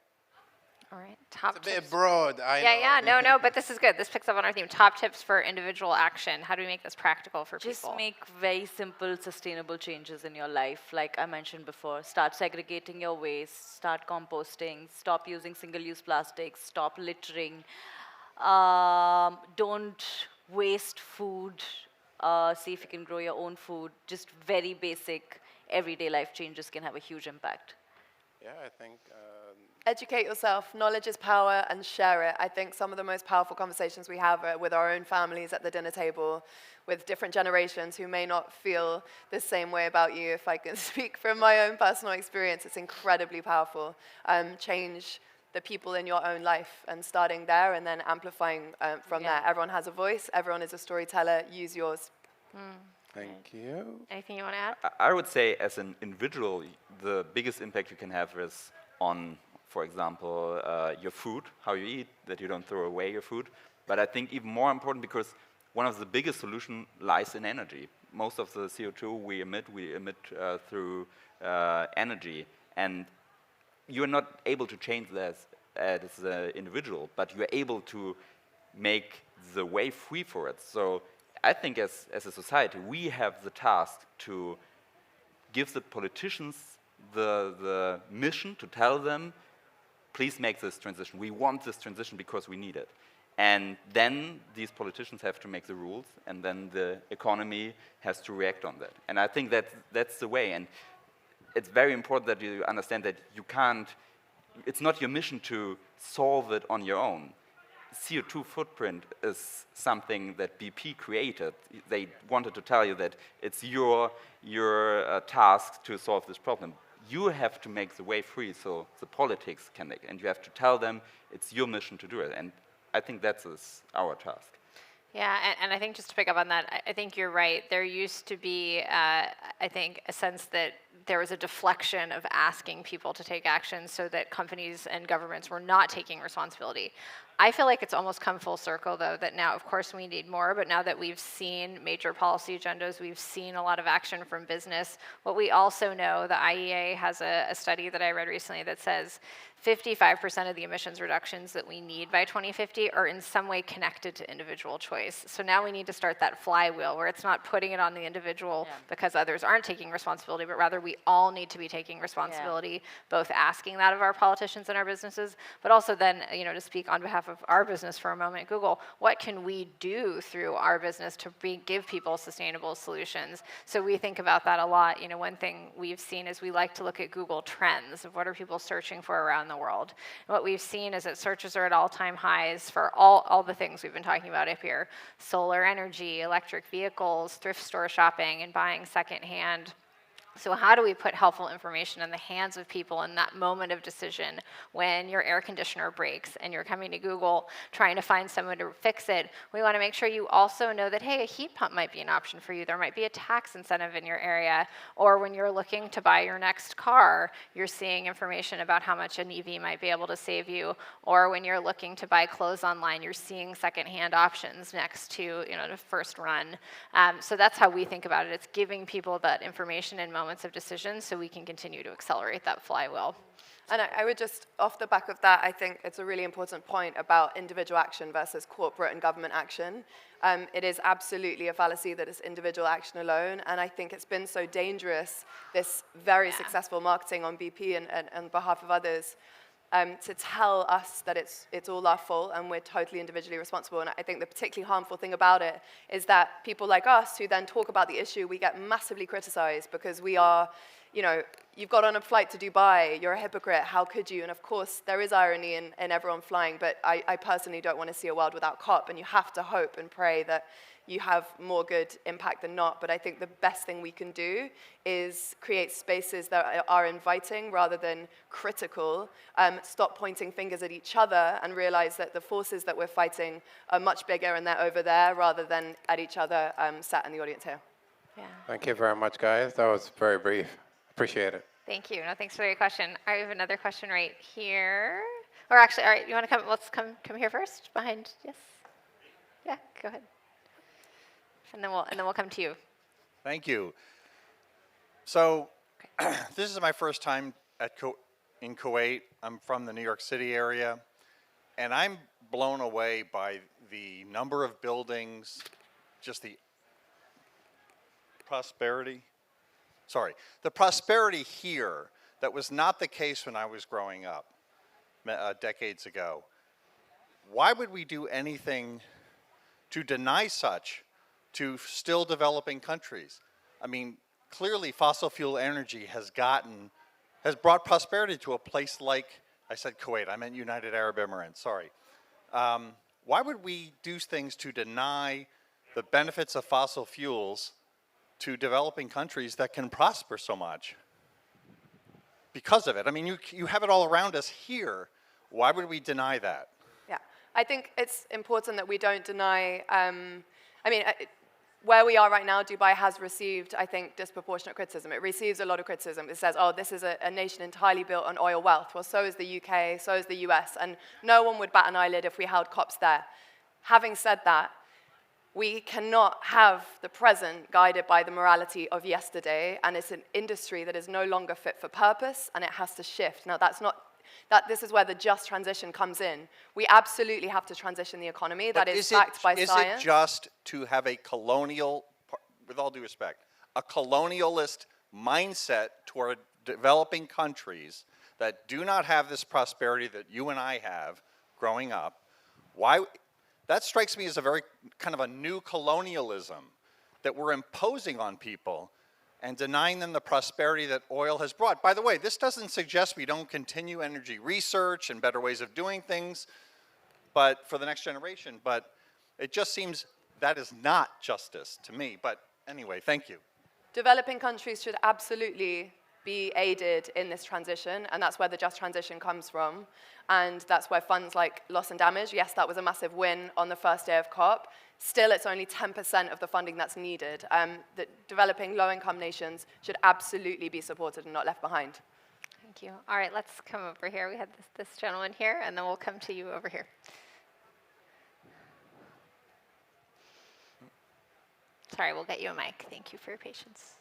All right, top It's a tips. bit broad, I know. No, but this is good. This picks up on our theme. Top tips for individual action. How do we make this practical for Just people? make very simple, sustainable changes in your life. Like I mentioned before, start segregating your waste, start composting, stop using single-use plastics, stop littering, don't waste food, see if you can grow your own food. Just very basic, everyday life changes can have a huge impact. Yeah, I think... Educate yourself. Knowledge is power, and share it. I think some of the most powerful conversations we have are with our own families at the dinner table, with different generations who may not feel the same way about you. If I can speak from my own personal experience, it's incredibly powerful. Change the people in your own life, and starting there and then amplifying from there. Everyone has a voice. Everyone is a storyteller. Use yours. Thank you. Anything you want to add? I would say as an individual, the biggest impact you can have is on, for example, your food, how you eat, that you don't throw away your food. But I think even more important, because one of the biggest solutions lies in energy. Most of the CO2 we emit through energy. And you're not able to change that as an individual, but you're able to make the way free for it. So I think as a society, we have the task to give the politicians the mission to tell them, please make this transition. We want this transition because we need it. And then these politicians have to make the rules, and then the economy has to react on that. And I think that's the way. And it's very important that you understand that you can't, it's not your mission to solve it on your own. CO2 footprint is something that BP created. They wanted to tell you that it's your task to solve this problem. You have to make the way free so the politics can make it, and you have to tell them it's your mission to do it. And I think that's our task. Yeah, and I think just to pick up on that, I think you're right. There used to be, I think, a sense that there was a deflection of asking people to take action so that companies and governments were not taking responsibility. I feel like it's almost come full circle, though, that now, of course, we need more, but now that we've seen major policy agendas, we've seen a lot of action from business. What we also know, the IEA has a study that I read recently that says 55% of the emissions reductions that we need by 2050 are in some way connected to individual choice. So now we need to start that flywheel where it's not putting it on the individual because others aren't taking responsibility, but rather we all need to be taking responsibility, both asking that of our politicians and our businesses, but also then, to speak on behalf of our business for a moment, Google, what can we do through our business to give people sustainable solutions? So we think about that a lot. One thing we've seen is we like to look at Google Trends of what are people searching for around the world. And what we've seen is that searches are at all-time highs for all the things we've been talking about up here: solar energy, electric vehicles, thrift store shopping, and buying secondhand. So how do we put helpful information in the hands of people in that moment of decision when your air conditioner breaks and you're coming to Google trying to find someone to fix it? We want to make sure you also know that, hey, a heat pump might be an option for you. There might be a tax incentive in your area. Or when you're looking to buy your next car, you're seeing information about how much an EV might be able to save you. Or when you're looking to buy clothes online, you're seeing secondhand options next to the first run. So that's how we think about it. It's giving people that information in moments of decision so we can continue to accelerate that flywheel. And I would just, off the back of that, I think it's a really important point about individual action versus corporate and government action. It is absolutely a fallacy that it's individual action alone, and I think it's been so dangerous, this very successful marketing on BP and on behalf of others, to tell us that it's all our fault and we're totally individually responsible. And I think the particularly harmful thing about it is that people like us who then talk about the issue, we get massively criticized because we are, you've got on a flight to Dubai, you're a hypocrite, how could you? And of course, there is irony in everyone flying, but I personally don't want to see a world without COP, and you have to hope and pray that you have more good impact than not. But I think the best thing we can do is create spaces that are inviting rather than critical, stop pointing fingers at each other and realize that the forces that we're fighting are much bigger and they're over there rather than at each other sat in the audience here. Yeah. Thank you very much, guys. That was very brief. Appreciate it. Thank you. No, thanks for your question. I have another question right here. Or actually, all right, you want to come? Let's come here first. Behind, yes. Yeah, go ahead. And then we'll come to you. Thank you. So, this is my first time in Kuwait. I'm from the New York City area, and I'm blown away by the number of buildings, just the prosperity. The prosperity here that was not the case when I was growing up decades ago. Why would we do anything to deny such to still developing countries? I mean, clearly fossil fuel energy has brought prosperity to a place like, I said Kuwait, I meant United Arab Emirates, sorry. Why would we do things to deny the benefits of fossil fuels to developing countries that can prosper so much because of it? I mean, you have it all around us here. Why would we deny that? Yeah, I think it's important that we don't deny, where we are right now, Dubai has received, I think, disproportionate criticism. It receives a lot of criticism. It says, oh, this is a nation entirely built on oil wealth. Well, so is the UK, so is the US, and no one would bat an eyelid if we held COPs there. Having said that, we cannot have the present guided by the morality of yesterday, and it's an industry that is no longer fit for purpose, and it has to shift. Now, this is where the just transition comes in. We absolutely have to transition the economy. That is backed by science. Is it just to have a colonial, with all due respect, a colonialist mindset toward developing countries that do not have this prosperity that you and I have growing up? Why? That strikes me as a very kind of a new colonialism that we're imposing on people and denying them the prosperity that oil has brought. By the way, this doesn't suggest we don't continue energy research and better ways of doing things, but for the next generation, but it just seems that is not justice to me. But anyway, thank you. Developing countries should absolutely be aided in this transition, and that's where the just transition comes from. And that's where funds like loss and damage, yes, that was a massive win on the first day of COP. Still, it's only 10% of the funding that's needed. The developing low-income nations should absolutely be supported and not left behind. Thank you. All right, let's come over here. We had this gentleman here, and then we'll come to you over here. Sorry, we'll get you a mic. Thank you for your patience.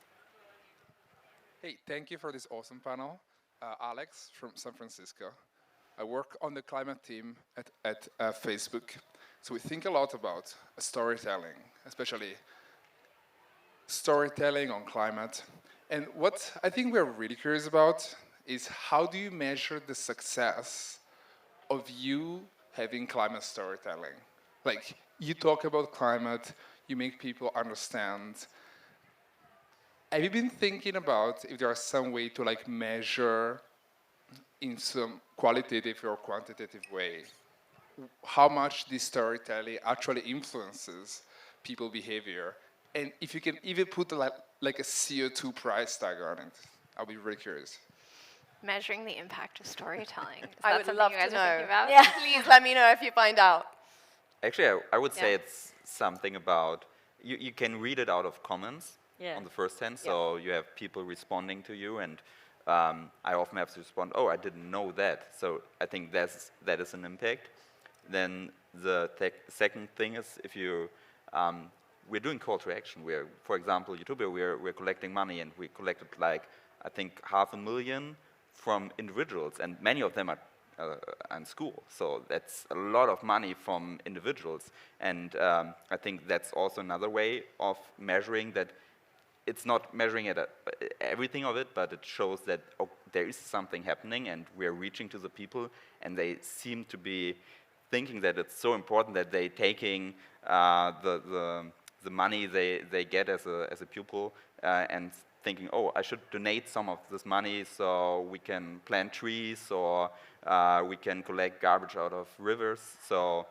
Hey, thank you for this awesome panel. Alex from San Francisco. I work on the climate team at Facebook. So we think a lot about storytelling, especially storytelling on climate. And what I think we're really curious about is how do you measure the success of you having climate storytelling? Like, you talk about climate, you make people understand. Have you been thinking about if there is some way to like measure in some qualitative or quantitative way how much this storytelling actually influences people's behavior? And if you can even put like a CO2 price tag on it, I'll be very curious. Measuring the impact of storytelling. I would love you guys to are know. thinking about? Yeah. Please let me know if you find out. Actually, I would say it's something about, you can read it out of comments on the first hand, so you have people responding to you, and I often have to respond, oh, I didn't know that. So I think that is an impact. Then the second thing is if you, we're doing call to action. We're, for example, Utopia, we're collecting money, and we collected like, I think 500,000 from individuals, and many of them are in school. So that's a lot of money from individuals. And I think that's also another way of measuring that. It's not measuring everything of it, but it shows that there is something happening, and we're reaching to the people, and they seem to be thinking that it's so important that they're taking the money they get as a pupil and thinking, oh, I should donate some of this money so we can plant trees, or we can collect garbage out of rivers. So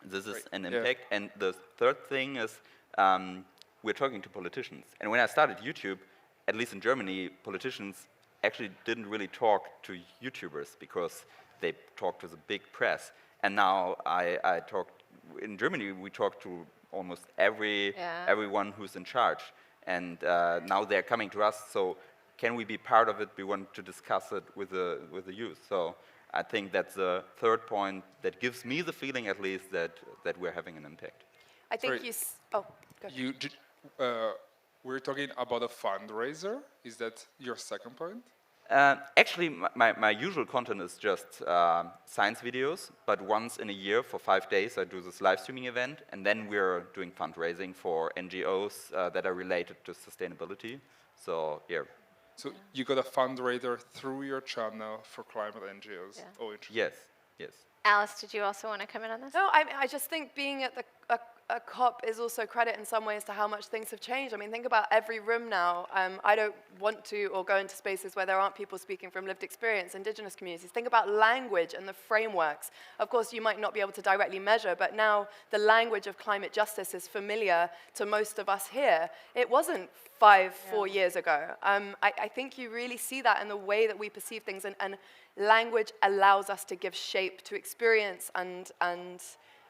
this is an impact. And the third thing is we're talking to politicians. And when I started YouTube, at least in Germany, politicians actually didn't really talk to YouTubers because they talked to the big press. And now I talk, in Germany, we talk to almost everyone who's in charge. And now they're coming to us, so can we be part of it? We want to discuss it with the youth. So I think that's the third point that gives me the feeling, at least, that we're having an impact. I think oh, go ahead. We're talking about a fundraiser. Is that your second point? Actually, my usual content is just science videos, but once in a year for 5 days I do this live streaming event, and then we're doing fundraising for NGOs that are related to sustainability. So, yeah. So you got a fundraiser through your channel for climate NGOs? Yeah. Oh, interesting. Yes, yes. Alice, did you also want to come in on this? No, I just think being at a COP is also credit in some ways to how much things have changed. I mean, think about every room now. I don't want to or go into spaces where there aren't people speaking from lived experience, indigenous communities. Think about language and the frameworks. Of course, you might not be able to directly measure, but now the language of climate justice is familiar to most of us here. It wasn't 4 years ago. I think you really see that in the way that we perceive things, and language allows us to give shape to experience, and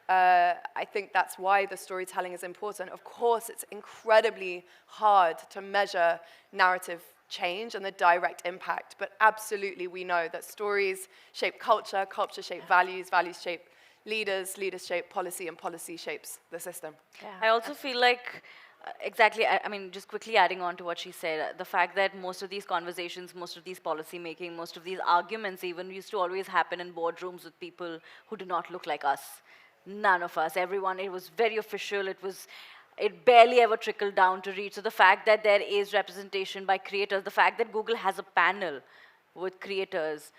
I think that's why the storytelling is important. Of course, it's incredibly hard to measure narrative change and the direct impact, but absolutely we know that stories shape culture, culture shape values, values shape leaders, leaders shape policy, and policy shapes the system. Yeah. I also feel like, exactly, I mean, just quickly adding on to what she said, the fact that most of these conversations, most of these policy making, most of these arguments even used to always happen in boardrooms with people who do not look like us. None of us, everyone, it was very official, it barely ever trickled down to reach. So the fact that there is representation by creators, the fact that Google has a panel with creators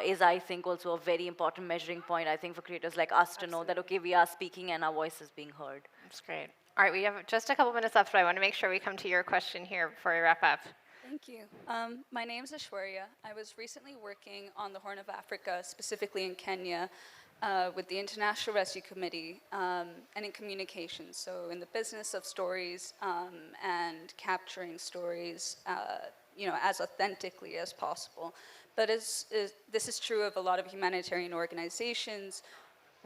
is, I think, also a very important measuring point, I think, for creators like us to know that, okay, we are speaking and our voice is being heard. That's great. All right, we have just a couple minutes left, but I want to make sure we come to your question here before we wrap up. Thank you. My name is Ashwarya. I was recently working on the Horn of Africa, specifically in Kenya, with the International Rescue Committee and in communications, so in the business of stories and capturing stories as authentically as possible. But this is true of a lot of humanitarian organizations.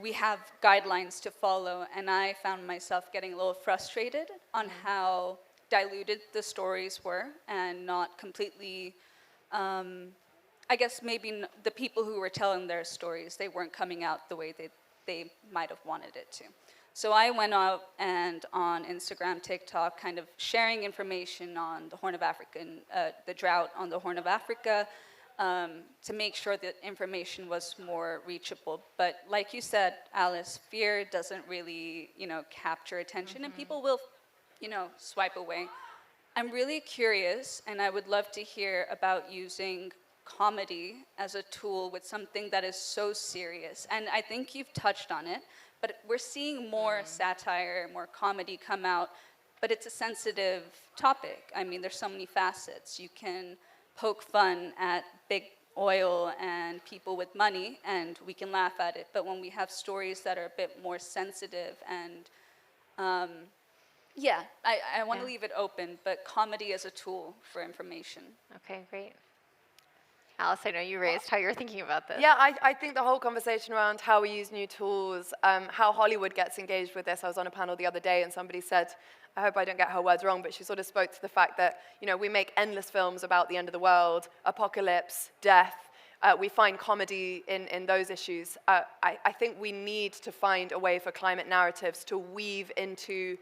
We have guidelines to follow, and I found myself getting a little frustrated on how diluted the stories were and not completely I guess maybe the people who were telling their stories, they weren't coming out the way they might have wanted it to. So I went out and on Instagram, TikTok, kind of sharing information on the Horn of Africa, the drought on the Horn of Africa, to make sure that information was more reachable. But like you said, Alice, fear doesn't really, capture attention, and people will, swipe away. I'm really curious, and I would love to hear about using comedy as a tool with something that is so serious. And I think you've touched on it, but we're seeing more satire, more comedy come out, but it's a sensitive topic. I mean, there's so many facets. You can poke fun at big oil and people with money, and we can laugh at it. But when we have stories that are a bit more sensitive and yeah, I want to leave it open, but comedy as a tool for information. Okay, great. Alice, I know you raised how you're thinking about this. Yeah, I think the whole conversation around how we use new tools, how Hollywood gets engaged with this. I was on a panel the other day and somebody said, I hope I don't get her words wrong, but she sort of spoke to the fact that, we make endless films about the end of the world, apocalypse, death. We find comedy in those issues. I think we need to find a way for climate narratives to weave into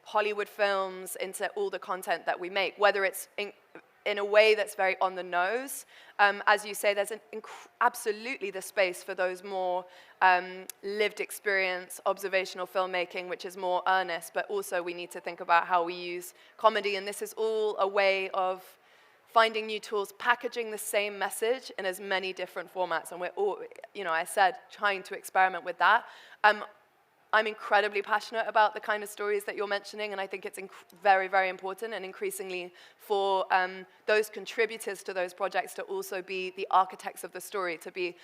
Hollywood films, into all the content that we make, whether it's in a way that's very on the nose. As you say, there's absolutely the space for those more lived experience, observational filmmaking, which is more earnest, but also we need to think about how we use comedy, and this is all a way of finding new tools, packaging the same message in as many different formats, and we're all, I said, trying to experiment with that. I'm incredibly passionate about the kind of stories that you're mentioning, and I think it's very, very important, and increasingly for those contributors to those projects to also be the architects of the story, to be,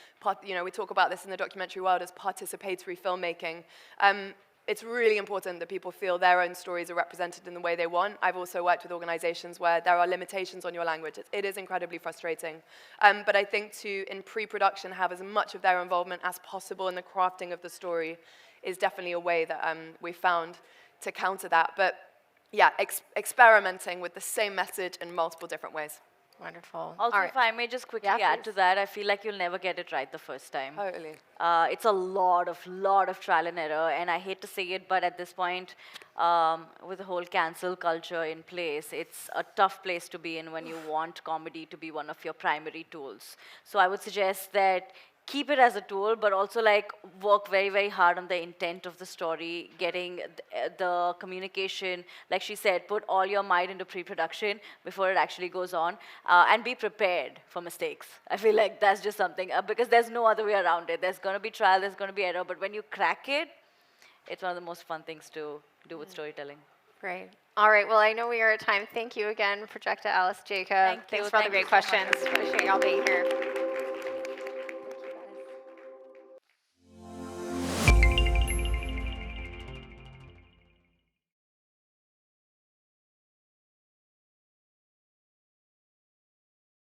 we talk about this in the documentary world as participatory filmmaking. It's really important that people feel their own stories are represented in the way they want. I've also worked with organizations where there are limitations on your language. It is incredibly frustrating. But I think in pre-production, have as much of their involvement as possible in the crafting of the story is definitely a way that we found to counter that. But yeah, experimenting with the same message in multiple different ways. Wonderful. Also, if I may just quickly add to that, I feel like you'll never get it right the first time. Totally. It's a lot of trial and error, and I hate to say it, but at this point, with the whole cancel culture in place, it's a tough place to be in when you want comedy to be one of your primary tools. So I would suggest that keep it as a tool, but also work very, very hard on the intent of the story, getting the communication, like she said, put all your might into pre-production before it actually goes on, and be prepared for mistakes. I feel like that's just something, because there's no other way around it. There's going to be trial, there's going to be error, but when you crack it, it's one of the most fun things to do with storytelling. Great. All right, well, I know we are at time. Thank you again, Prajakta, Alice, Jacob. Thank you. Thanks for all the great questions. Appreciate y'all being here.